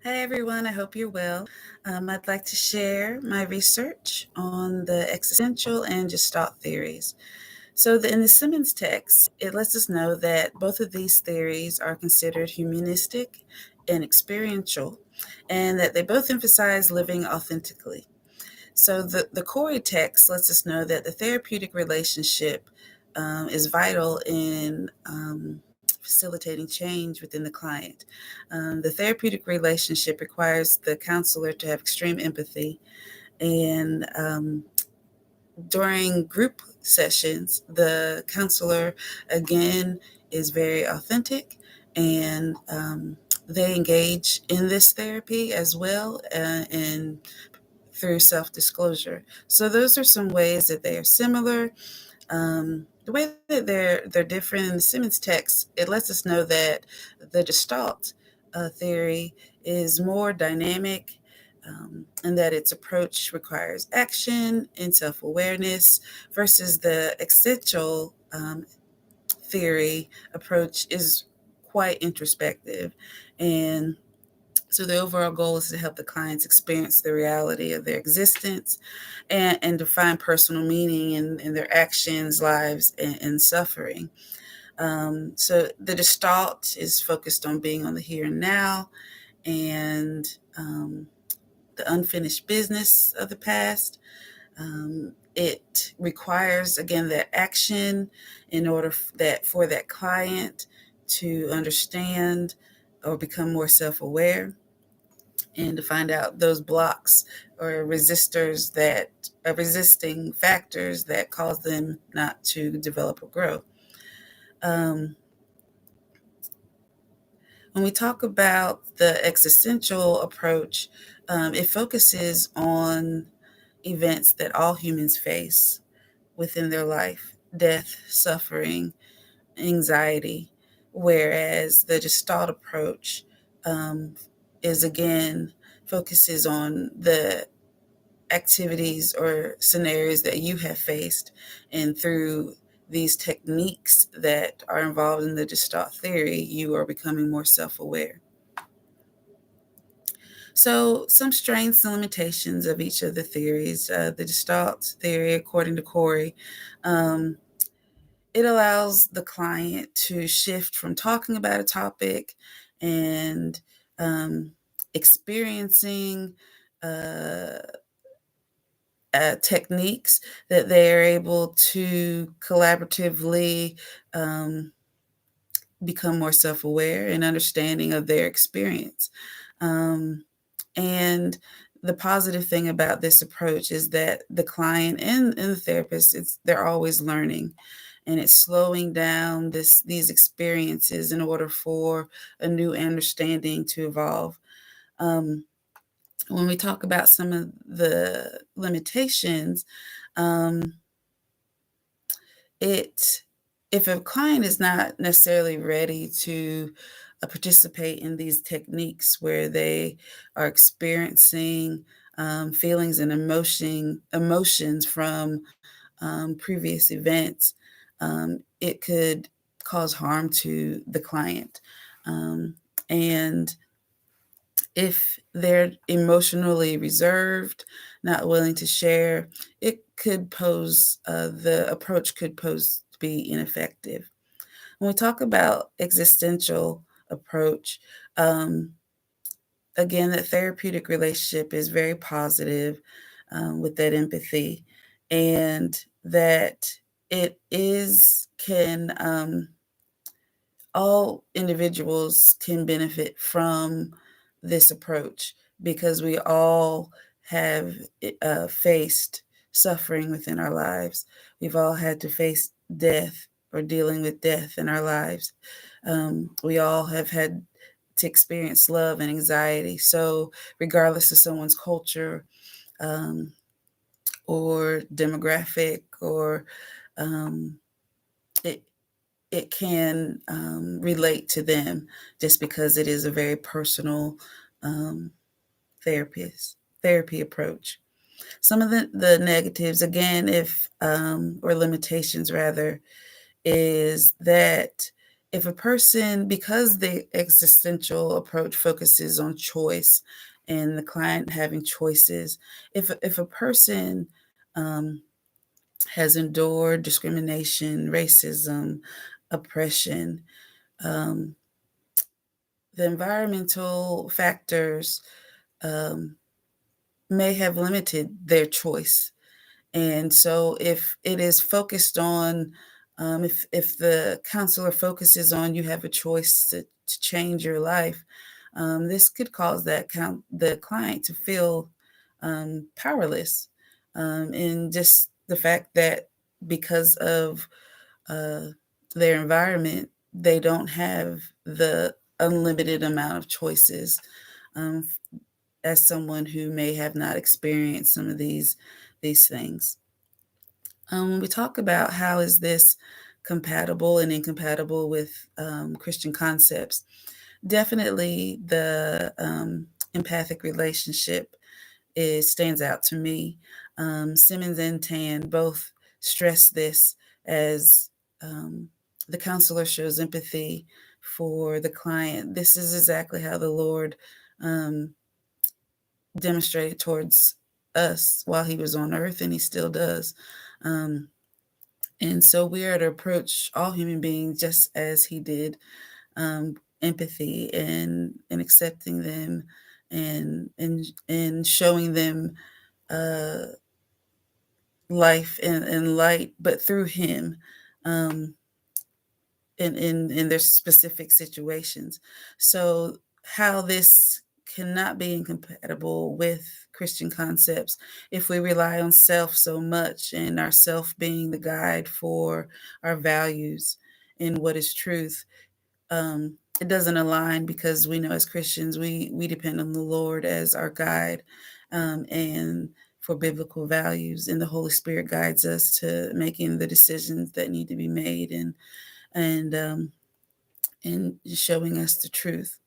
Hi, everyone. I hope you're well. I'd like to share my research on the existential and Gestalt theories. In the Simmons text, it lets us know that both of these theories are considered humanistic and experiential, and that they both emphasize living authentically. The Corey text lets us know that the therapeutic relationship is vital in facilitating change within the client. The therapeutic relationship requires the counselor to have extreme empathy, and during group sessions, the counselor again is very authentic, and they engage in this therapy as well, and through self-disclosure. So those are some ways that they are similar. The way that they're different in the Simmons text, it lets us know that the Gestalt theory is more dynamic, and that its approach requires action and self-awareness, versus the existential theory approach is quite introspective. And so the overall goal is to help the clients experience the reality of their existence, and to find personal meaning in their actions, lives, and suffering. So the Gestalt is focused on being on the here and now, and the unfinished business of the past. It requires, again, that action in order for that client to understand or become more self-aware, and to find out those blocks or resistors that are resisting factors that cause them not to develop or grow. Um, when we talk about the existential approach, it focuses on events that all humans face within their life: death, suffering, anxiety. Whereas the Gestalt approach um, is again focuses on the activities or scenarios that you have faced, and through these techniques that are involved in the Gestalt theory, you are becoming more self-aware. So, some strengths and limitations of each of the theories. The Gestalt theory, according to Corey, um, it allows the client to shift from talking about a topic and experiencing uh, techniques that they are able to collaboratively um, become more self-aware and understanding of their experience. Um, and the positive thing about this approach is that the client and the therapist, they're always learning, and it's slowing down these experiences in order for a new understanding to evolve. Um, when we talk about some of the limitations, um, it if a client is not necessarily ready to participate in these techniques where they are experiencing feelings and emotions from previous events, it could cause harm to the client. Um, and if they're emotionally reserved, not willing to share, the approach could pose to be ineffective. When we talk about existential approach, um, again, the therapeutic relationship is very positive, with that empathy, and that it is can all individuals can benefit from this approach, because we all have faced suffering within our lives. We've all had to face death or dealing with death in our lives. We all have had to experience love and anxiety. So, regardless of someone's culture, um, or demographic, or um, it, it can relate to them, just because it is a very personal um, therapy approach. Some of the negatives, again, if or limitations rather, is that if a person, because the existential approach focuses on choice and the client having choices, if a person has endured discrimination, racism, oppression, um, the environmental factors um, may have limited their choice. And so if it is focused on, if the counselor focuses on you have a choice to change your life, this could cause the client to feel powerless, in just the fact that because of uh, their environment, they don't have the unlimited amount of choices, um, as someone who may have not experienced some of these things. When we talk about how is this compatible and incompatible with Christian concepts, definitely the empathic relationship stands out to me. Simmons and Tan both stress this as the counselor shows empathy for the client. This is exactly how the Lord um, demonstrated towards us while he was on earth, and he still does. Um, and so we are to approach all human beings just as he did, empathy and accepting them and showing them uh, life and light, but through him, um, in their specific situations. So how this cannot be incompatible with Christian concepts if we rely on self so much, and our self being the guide for our values and what is truth. It doesn't align, because we know as Christians we depend on the Lord as our guide, and for biblical values, and the Holy Spirit guides us to making the decisions that need to be made, and and showing us the truth.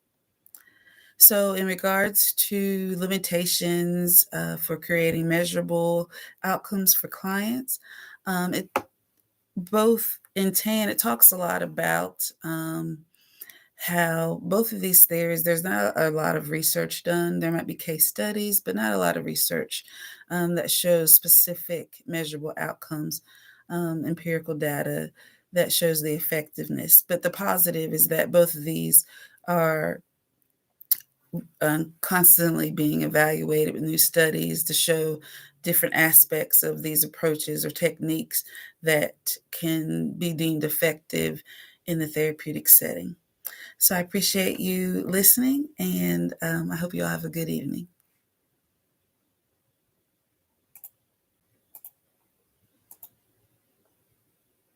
So, in regards to limitations for creating measurable outcomes for clients, it both in TAN, it talks a lot about how both of these theories, there's not a lot of research done. There might be case studies, but not a lot of research that shows specific measurable outcomes, empirical data that shows the effectiveness. But the positive is that both of these are constantly being evaluated with new studies to show different aspects of these approaches or techniques that can be deemed effective in the therapeutic setting. So I appreciate you listening, and I hope you all have a good evening.